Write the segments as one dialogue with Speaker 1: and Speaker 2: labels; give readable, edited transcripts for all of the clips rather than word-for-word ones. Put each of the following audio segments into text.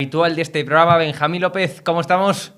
Speaker 1: habitual de este programa, Benjamín López. ¿Cómo estamos?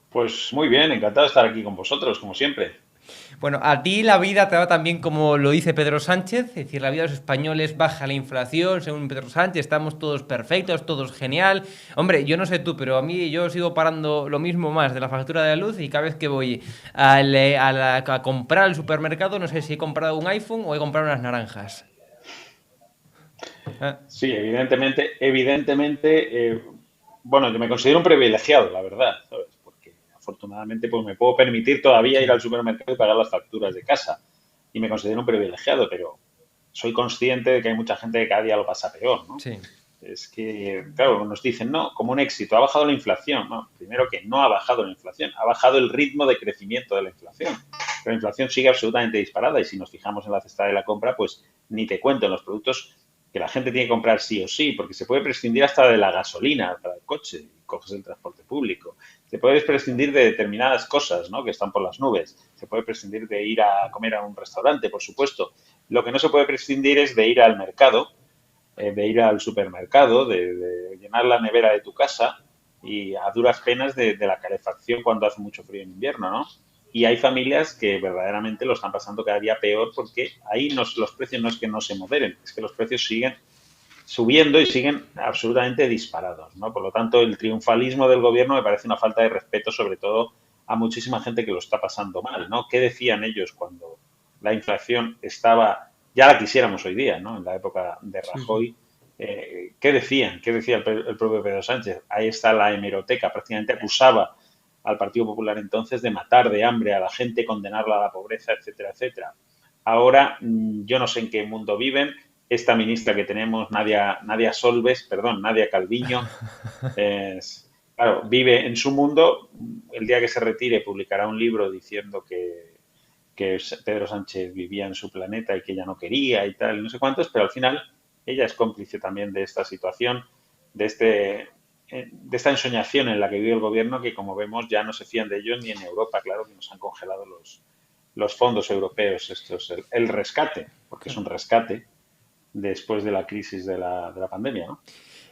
Speaker 2: Pues muy bien, encantado de estar aquí con vosotros, como siempre.
Speaker 1: Bueno, a ti la vida te va también como lo dice Pedro Sánchez, es decir, la vida de los españoles baja la inflación, según Pedro Sánchez, estamos todos perfectos, todos genial. Hombre, yo no sé tú, pero a mí yo sigo pagando lo mismo más de la factura de la luz y cada vez que voy a comprar al supermercado, no sé si he comprado un iPhone o he comprado unas naranjas. Ah,
Speaker 2: Sí, evidentemente, bueno, yo me considero un privilegiado, la verdad, ¿sabes? Porque afortunadamente pues me puedo permitir todavía ir
Speaker 1: sí,
Speaker 2: al supermercado y pagar las facturas de casa. Y me considero un privilegiado, pero soy consciente de que hay mucha gente que cada día lo pasa peor, ¿no?
Speaker 1: sí.
Speaker 2: Es que, claro, nos dicen, no, como un éxito, ha bajado la inflación. No, primero que no ha bajado la inflación, ha bajado el ritmo de crecimiento de la inflación. Pero la inflación sigue absolutamente disparada y si nos fijamos en la cesta de la compra, pues ni te cuento en los productos que la gente tiene que comprar sí o sí, porque se puede prescindir hasta de la gasolina para el coche y coges el transporte público. Se puede prescindir de determinadas cosas, ¿no? Que están por las nubes. Se puede prescindir de ir a comer a un restaurante, por supuesto. Lo que no se puede prescindir es de ir al mercado, de ir al supermercado, de llenar la nevera de tu casa y a duras penas de la calefacción cuando hace mucho frío en invierno, ¿no? Y hay familias que verdaderamente lo están pasando cada día peor porque ahí los precios no es que no se moderen, es que los precios siguen subiendo y siguen absolutamente disparados, ¿no? Por lo tanto, el triunfalismo del gobierno me parece una falta de respeto, sobre todo a muchísima gente que lo está pasando mal, ¿no? ¿Qué decían ellos cuando la inflación estaba, ya la quisiéramos hoy día, ¿no? En la época de
Speaker 1: Sí, sí.
Speaker 2: Rajoy, ¿qué decían? ¿Qué decía el propio Pedro Sánchez? Ahí está la hemeroteca, prácticamente acusaba al Partido Popular entonces de matar de hambre a la gente, condenarla a la pobreza, etcétera, etcétera. Ahora, yo no sé en qué mundo viven. Esta ministra que tenemos, Nadia Solbes, perdón, Nadia Calviño, claro, vive en su mundo. El día que se retire publicará un libro diciendo que Pedro Sánchez vivía en su planeta y que ella no quería y tal, no sé cuántos, pero al final ella es cómplice también de esta situación, de de esta ensoñación en la que vive el gobierno, que como vemos ya no se fían de ellos ni en Europa, claro, que nos han congelado los fondos europeos, esto es el rescate, porque es un rescate después de la crisis de la pandemia, ¿no?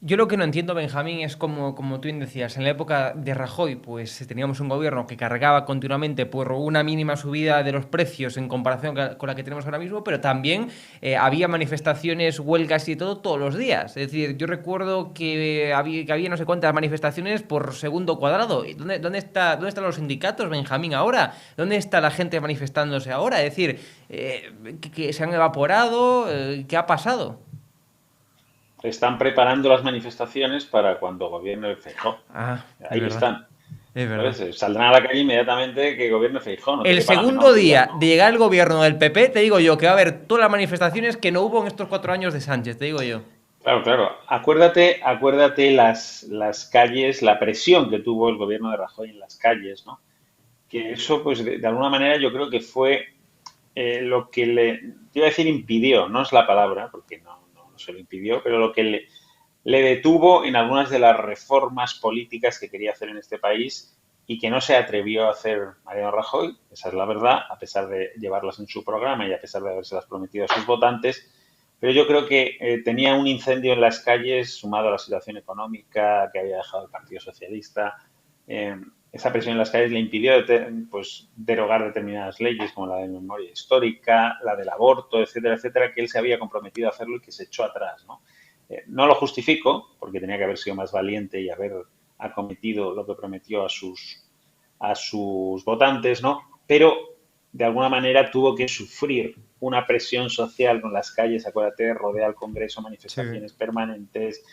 Speaker 1: Yo lo que no entiendo, Benjamín, es como tú bien decías, en la época de Rajoy, pues teníamos un gobierno que cargaba continuamente por una mínima subida de los precios en comparación con la que tenemos ahora mismo, pero también había manifestaciones, huelgas y todo todos los días. Es decir, yo recuerdo que había no sé cuántas manifestaciones por segundo cuadrado. ¿Y dónde están los sindicatos, Benjamín, ahora? ¿Dónde está la gente manifestándose ahora? Es decir, que se han evaporado, ¿qué ha pasado?
Speaker 2: Están preparando las manifestaciones para cuando gobierne Feijóo.
Speaker 1: Ah, es
Speaker 2: Ahí
Speaker 1: verdad.
Speaker 2: están.
Speaker 1: Es verdad.
Speaker 2: ¿Sabes? Saldrán a la calle inmediatamente que gobierne Feijóo. No te
Speaker 1: El
Speaker 2: quepa la
Speaker 1: segundo
Speaker 2: menor duda,
Speaker 1: día de
Speaker 2: ¿no?
Speaker 1: llegar el gobierno del PP, te digo yo que va a haber todas las manifestaciones que no hubo en estos 4 años de Sánchez, te digo yo.
Speaker 2: Claro, claro. Acuérdate las calles, la presión que tuvo el gobierno de Rajoy en las calles, ¿no? Que eso, pues, de alguna manera yo creo que fue lo que te iba a decir impidió, no es la palabra, porque no se lo impidió, pero lo que le detuvo en algunas de las reformas políticas que quería hacer en este país y que no se atrevió a hacer Mariano Rajoy, esa es la verdad, a pesar de llevarlas en su programa y a pesar de habérselas prometido a sus votantes. Pero yo creo que tenía un incendio en las calles, sumado a la situación económica que había dejado el Partido Socialista. eh, Esa presión en las calles le impidió pues, derogar determinadas leyes como la de memoria histórica, la del aborto, etcétera, etcétera, que él se había comprometido a hacerlo y que se echó atrás, ¿no? No lo justifico, porque tenía que haber sido más valiente y haber acometido lo que prometió a sus votantes, ¿no? Pero de alguna manera tuvo que sufrir una presión social con las calles, acuérdate, rodea el Congreso,
Speaker 1: Sí.
Speaker 2: manifestaciones permanentes,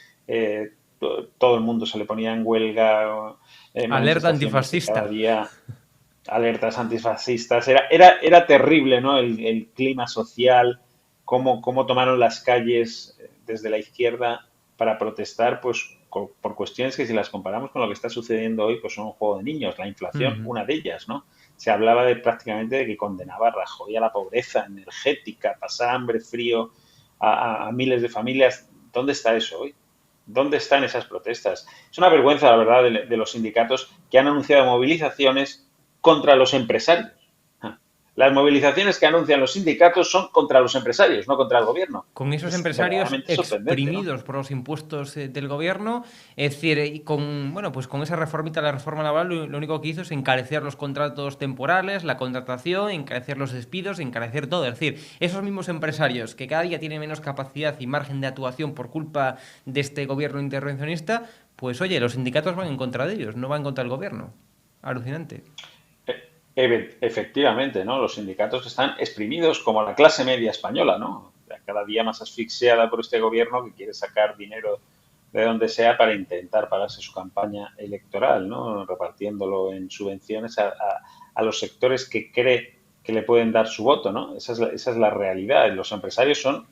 Speaker 2: todo el mundo se le ponía en huelga,
Speaker 1: Alerta
Speaker 2: manifestaciones
Speaker 1: antifascista.
Speaker 2: cada día, alertas antifascistas. Era terrible, ¿no? El clima social, cómo tomaron las calles desde la izquierda para protestar, pues por cuestiones que si las comparamos con lo que está sucediendo hoy, pues son un juego de niños. La inflación,
Speaker 1: Ujú.
Speaker 2: una de ellas, ¿no? Se hablaba prácticamente de que condenaba a Rajoy a la pobreza energética, pasar hambre, frío a miles de familias. ¿Dónde está eso hoy? ¿Dónde están esas protestas? Es una vergüenza, la verdad, los sindicatos que han anunciado movilizaciones contra los empresarios. Las movilizaciones que anuncian los sindicatos son contra los empresarios, no contra el gobierno.
Speaker 1: Con esos
Speaker 2: Es
Speaker 1: empresarios
Speaker 2: verdaderamente sorprendente, ¿no?
Speaker 1: exprimidos por los impuestos del gobierno, es decir, y con, bueno, pues con esa reformita, la reforma laboral, lo único que hizo es encarecer los contratos temporales, la contratación, encarecer los despidos, encarecer todo. Es decir, esos mismos empresarios que cada día tienen menos capacidad y margen de actuación por culpa de este gobierno intervencionista, pues oye, los sindicatos van en contra de ellos, no van en contra del gobierno. Alucinante.
Speaker 2: Efectivamente, ¿no? Los sindicatos están exprimidos como la clase media española, ¿no? Cada día más asfixiada por este gobierno que quiere sacar dinero de donde sea para intentar pagarse su campaña electoral, ¿no? Repartiéndolo en subvenciones a los sectores que cree que le pueden dar su voto, ¿no? Esa es la realidad. Los empresarios son,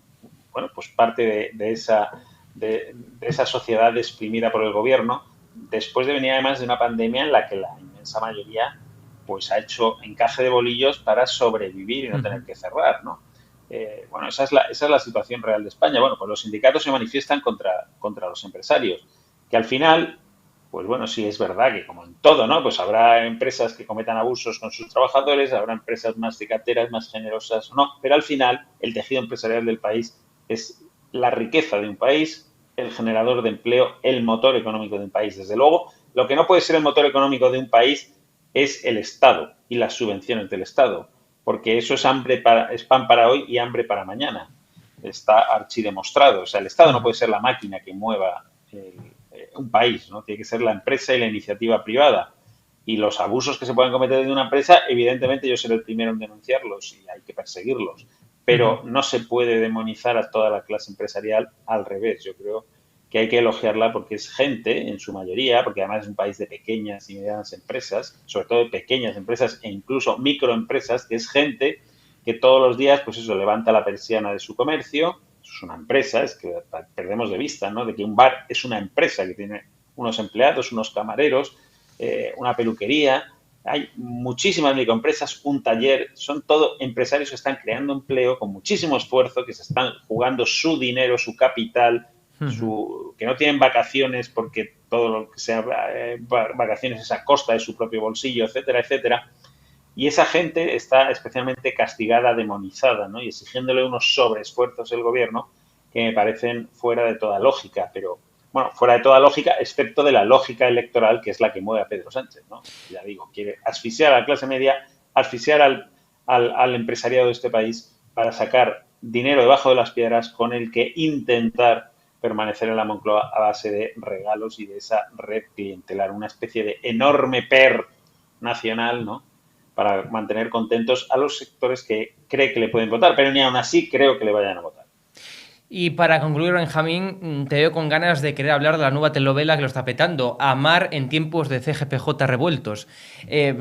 Speaker 2: bueno, pues parte de esa sociedad exprimida por el gobierno, después de venir además de una pandemia en la que la inmensa mayoría pues ha hecho encaje de bolillos para sobrevivir y no tener que cerrar, ¿no? Bueno, esa es la situación real de España. Bueno, pues los sindicatos se manifiestan contra los empresarios, que al final, pues bueno, sí es verdad que como en todo, ¿no? Pues habrá empresas que cometan abusos con sus trabajadores, habrá empresas más cicateras, más generosas o no, pero al final el tejido empresarial del país es la riqueza de un país, el generador de empleo, el motor económico de un país. Desde luego, lo que no puede ser el motor económico de un país es el Estado y las subvenciones del Estado, porque eso es pan para hoy y hambre para mañana. Está archidemostrado. O sea, el Estado no puede ser la máquina que mueva un país, ¿no? Tiene que ser la empresa y la iniciativa privada. Y los abusos que se puedan cometer de una empresa, evidentemente yo seré el primero en denunciarlos y hay que perseguirlos. Pero no se puede demonizar a toda la clase empresarial al revés. Yo creo que hay que elogiarla porque es gente, en su mayoría, porque además es un país de pequeñas y medianas empresas, sobre todo de pequeñas empresas e incluso microempresas, que es gente que todos los días, pues eso, levanta la persiana de su comercio, es una empresa, es que perdemos de vista, ¿no? De que un bar es una empresa que tiene unos empleados, unos camareros, una peluquería, hay muchísimas microempresas, un taller, son todo empresarios que están creando empleo con muchísimo esfuerzo, que se están jugando su dinero, su capital, que no tienen vacaciones porque todo lo que sea vacaciones es a costa de su propio bolsillo, etcétera, etcétera. Y esa gente está especialmente castigada, demonizada, ¿no? Y exigiéndole unos sobreesfuerzos el gobierno que me parecen fuera de toda lógica, pero bueno, fuera de toda lógica, excepto de la lógica electoral, que es la que mueve a Pedro Sánchez, ¿no? Ya digo, quiere asfixiar a la clase media, asfixiar al empresariado de este país para sacar dinero debajo de las piedras con el que intentar permanecer en la Moncloa a base de regalos y de esa red clientelar, una especie de enorme PER nacional, ¿no? Para mantener contentos a los sectores que cree que le pueden votar, pero ni aún así creo que le vayan a votar.
Speaker 1: Y para concluir, Benjamín, te veo con ganas de querer hablar de la nueva telenovela que lo está petando, Amar en tiempos de CGPJ revueltos. Eh,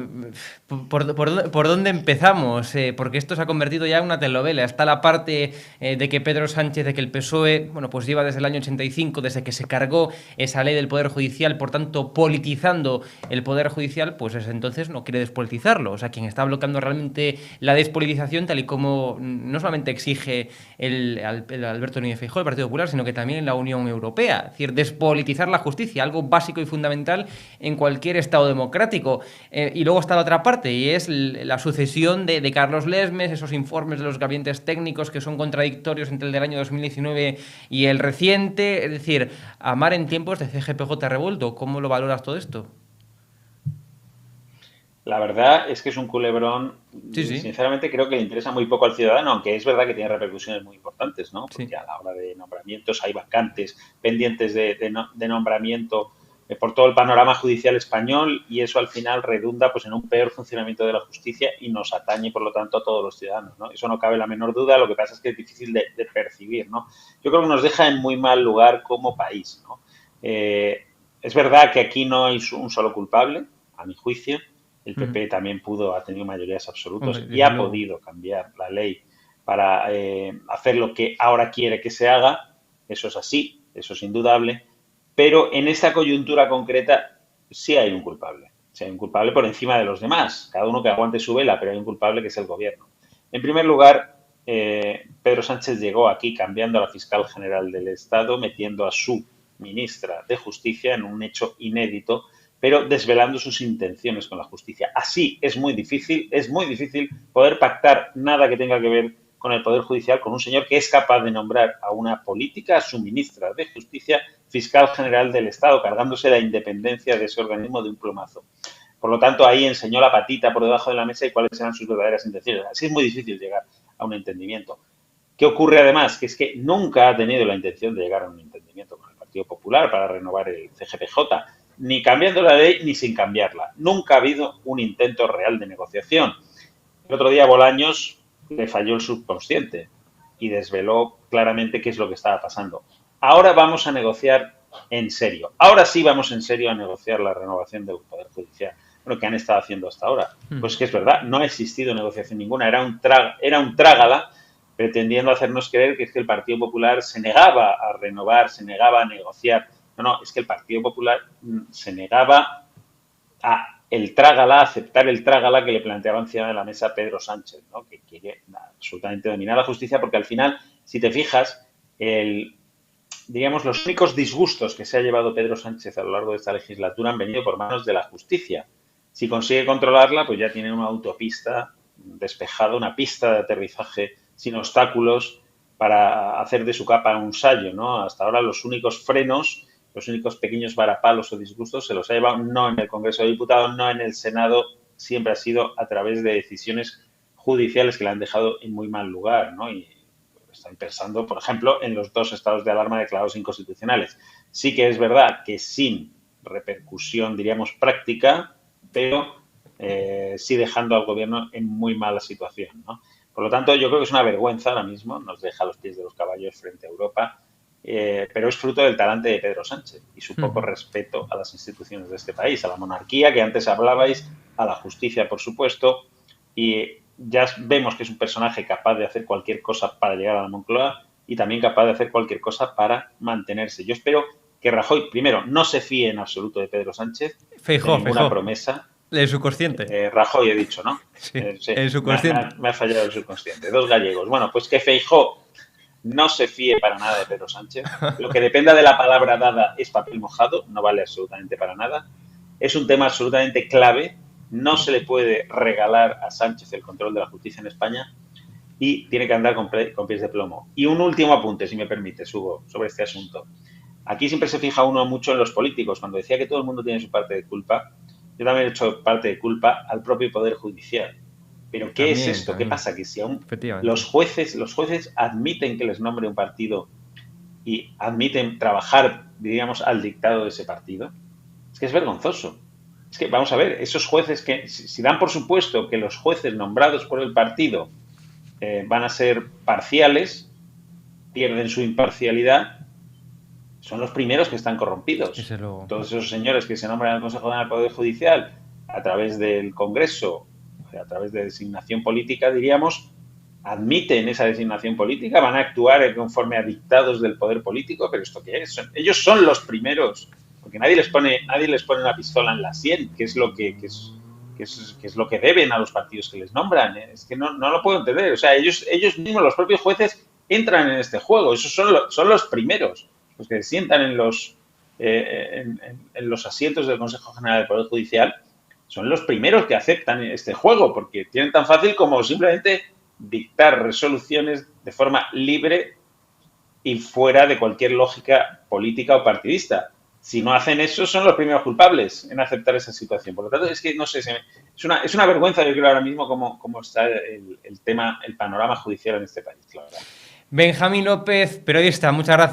Speaker 1: ¿por dónde empezamos? Porque esto se ha convertido ya en una telenovela. Está la parte de que Pedro Sánchez, de que el PSOE, bueno, pues lleva desde el año 85, desde que se cargó esa ley del Poder Judicial, por tanto, politizando el Poder Judicial, pues desde entonces no quiere despolitizarlo. O sea, quien está bloqueando realmente la despolitización, tal y como no solamente exige el Alberto Núñez Feijóo, el Partido Popular, sino que también en la Unión Europea. Es decir, despolitizar la justicia, algo básico y fundamental en cualquier Estado democrático. Y luego está la otra parte, y es la sucesión de Carlos Lesmes, esos informes de los gabinetes técnicos que son contradictorios entre el del año 2019 y el reciente. Es decir, Amar en tiempos de CGPJ revuelto. ¿Cómo lo valoras todo esto?
Speaker 2: La verdad es que es un culebrón,
Speaker 1: Sí, sí,
Speaker 2: sinceramente creo que le interesa muy poco al ciudadano, aunque es verdad que tiene repercusiones muy importantes, ¿no?
Speaker 1: sí.
Speaker 2: Porque a la hora de nombramientos hay vacantes pendientes de nombramiento por todo el panorama judicial español y eso al final redunda pues en un peor funcionamiento de la justicia y nos atañe por lo tanto a todos los ciudadanos, ¿no? Eso no cabe la menor duda, lo que pasa es que es difícil de percibir, ¿no? Yo creo que nos deja en muy mal lugar como país, ¿no? Es verdad que aquí no hay un solo culpable, a mi juicio. El PP también ha tenido mayorías
Speaker 1: Hombre,
Speaker 2: absolutas y
Speaker 1: desde
Speaker 2: ha
Speaker 1: luego.
Speaker 2: podido cambiar la ley para hacer lo que ahora quiere que se haga. Eso es así, eso es indudable. Pero en esta coyuntura concreta sí hay un culpable. Sí hay un culpable por encima de los demás. Cada uno que aguante su vela, pero hay un culpable que es el gobierno. En primer lugar, Pedro Sánchez llegó aquí cambiando a la fiscal general del Estado, metiendo a su ministra de Justicia en un hecho inédito, pero desvelando sus intenciones con la justicia. Así es muy difícil poder pactar nada que tenga que ver con el Poder Judicial con un señor que es capaz de nombrar a una política, a su ministra de Justicia, fiscal general del Estado, cargándose la independencia de ese organismo de un plumazo. Por lo tanto, ahí enseñó la patita por debajo de la mesa y cuáles eran sus verdaderas intenciones. Así es muy difícil llegar a un entendimiento. ¿Qué ocurre además? Que es que nunca ha tenido la intención de llegar a un entendimiento con el Partido Popular para renovar el CGPJ, ni cambiando la ley ni sin cambiarla. Nunca ha habido un intento real de negociación. El otro día Bolaños le falló el subconsciente y desveló claramente qué es lo que estaba pasando. Ahora vamos a negociar en serio. Ahora sí vamos en serio a negociar la renovación del Poder Judicial. Bueno, ¿qué han estado haciendo hasta ahora? Pues que es verdad, no ha existido negociación ninguna. Era un trágala pretendiendo hacernos creer que es que el Partido Popular se negaba a renovar, se negaba a negociar. No, es que el Partido Popular se negaba a aceptar el trágala que le planteaba encima de la mesa Pedro Sánchez, ¿no? Que quiere absolutamente dominar la justicia, porque al final, si te fijas, digamos, los únicos disgustos que se ha llevado Pedro Sánchez a lo largo de esta legislatura han venido por manos de la justicia. Si consigue controlarla, pues ya tiene una autopista despejada, una pista de aterrizaje sin obstáculos para hacer de su capa un sallo, ¿no? Hasta ahora los únicos frenos, los únicos pequeños varapalos o disgustos se los ha llevado no en el Congreso de Diputados, no en el Senado, siempre ha sido a través de decisiones judiciales que le han dejado en muy mal lugar, ¿no? Y están pensando, por ejemplo, en los 2 estados de alarma declarados inconstitucionales. Sí que es verdad que sin repercusión, diríamos, práctica, pero sí dejando al gobierno en muy mala situación, ¿no? Por lo tanto, yo creo que es una vergüenza ahora mismo, nos deja a los pies de los caballos frente a Europa, pero es fruto del talante de Pedro Sánchez y su poco respeto a las instituciones de este país, a la monarquía, que antes hablabais, a la justicia, por supuesto, y ya vemos que es un personaje capaz de hacer cualquier cosa para llegar a la Moncloa y también capaz de hacer cualquier cosa para mantenerse. Yo espero que Rajoy, primero, no se fíe en absoluto de Pedro Sánchez,
Speaker 1: Feijóo,
Speaker 2: de ninguna promesa.
Speaker 1: El subconsciente.
Speaker 2: Rajoy he dicho, ¿no?
Speaker 1: Sí, el subconsciente.
Speaker 2: Me ha fallado el subconsciente. 2 gallegos. Bueno, pues que Feijóo no se fíe para nada de Pedro Sánchez. Lo que dependa de la palabra dada es papel mojado, no vale absolutamente para nada. Es un tema absolutamente clave. No se le puede regalar a Sánchez el control de la justicia en España y tiene que andar con pies de plomo. Y un último apunte, si me permites, Hugo, sobre este asunto. Aquí siempre se fija uno mucho en los políticos. Cuando decía que todo el mundo tiene su parte de culpa, yo también he hecho parte de culpa al propio Poder Judicial. Pero ¿qué es esto? También. ¿Qué pasa? Que si aún los jueces admiten que les nombre un partido y admiten trabajar, diríamos, al dictado de ese partido, es que es vergonzoso. Es que, vamos a ver, esos jueces que, si dan por supuesto que los jueces nombrados por el partido van a ser parciales, pierden su imparcialidad, son los primeros que están corrompidos. Todos esos señores que se nombran al Consejo General del Poder Judicial a través del Congreso, a través de designación política, diríamos, admiten esa designación política, van a actuar conforme a dictados del poder político, pero ¿esto qué es? Ellos son los primeros, porque nadie les pone una pistola en la sien, que es lo que es lo que deben a los partidos que les nombran. Es que no lo puedo entender. O sea, ellos mismos, los propios jueces, entran en este juego. Esos son los primeros, los que se sientan en los asientos del Consejo General del Poder Judicial, son los primeros que aceptan este juego, porque tienen tan fácil como simplemente dictar resoluciones de forma libre y fuera de cualquier lógica política o partidista. Si no hacen eso, son los primeros culpables en aceptar esa situación. Por lo tanto, es que, no sé, es una vergüenza, yo creo, ahora mismo cómo está el panorama judicial en este país, la verdad.
Speaker 1: Benjamín López, periodista, muchas gracias.